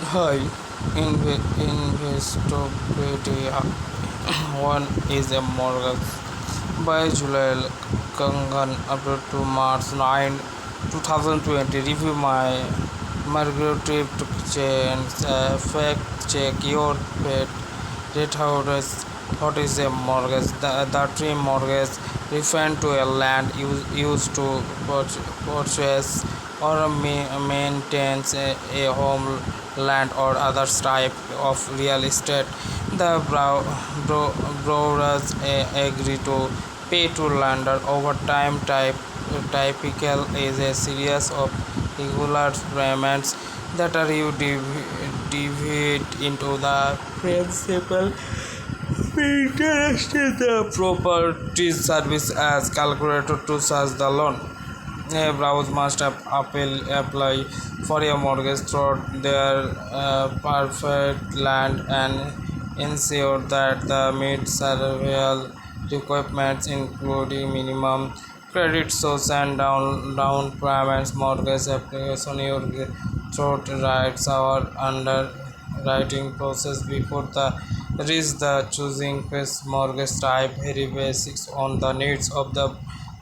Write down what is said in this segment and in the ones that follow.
Hi, Investopedia. One is a mortgage by July Kangan upload to March 9, 2020. Review my Margaret to change fact check your pet rate. What is a mortgage? The term mortgage referring to a land used to purchase or maintain a home, land, or other type of real estate. The borrowers agree to pay to lender over time. Typical is a series of regular payments that are you divide into the principal interest in the property service as calculated to charge the loan. A browser must apply for a mortgage through their perfect land and ensure that the meet several requirements including minimum credit source and down payments. Mortgage application your throat rights our underwriting process before the reach the choosing first mortgage type very basics on the needs of the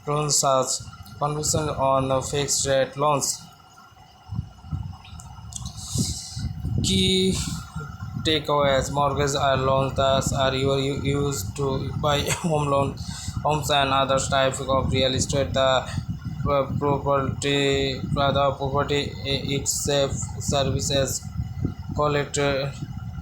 process. Condition on fixed rate loans. Key takeaways: mortgages are loans that are used to buy homes and other types of real estate. The property itself serves as collateral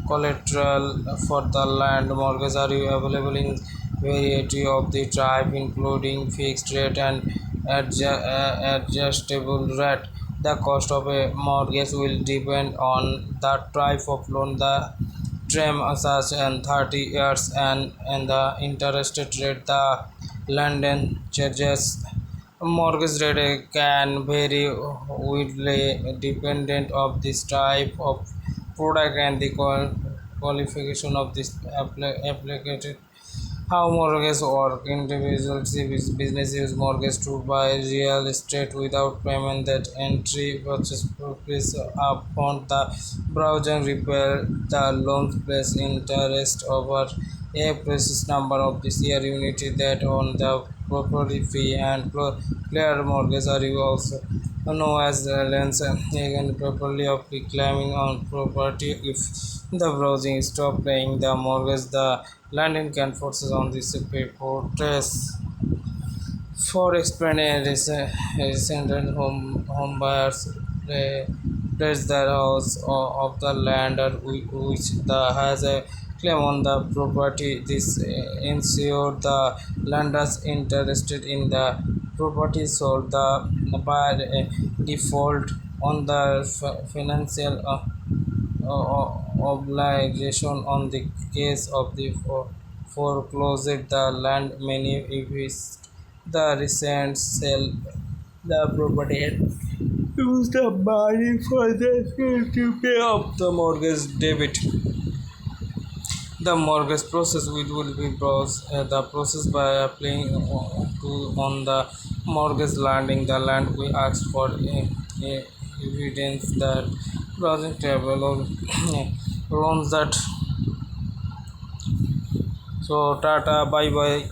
collateral for the land. Mortgages are available in variety of the type, including fixed rate and adjustable rate. The cost of a mortgage will depend on the type of loan, the term such as 30 years, and the interest rate. The London charges mortgage rate can vary widely dependent of this type of product and the qualification of this applicant. How mortgage work: individuals business use mortgage to buy real estate without payment. That entry purchase price upon the browser repair the loan place interest over a precise number of this year unity that on the property fee and clear mortgage are also known as the lens again properly of reclaiming on property. If the browsing stop paying the mortgage, the lending can forces on this paper trace. For explaining recent home buyers place their house of the lender which the has a claim on the property. This ensure the lenders interested in the property sold the buyer default on the financial obligation on the case of the foreclosed the land. Many if the recent sale the property and use the money for the to pay off the mortgage debit. The mortgage process will be the process by applying on the mortgage landing the land. We ask for evidence that browsing table or loans that. So tata, bye bye.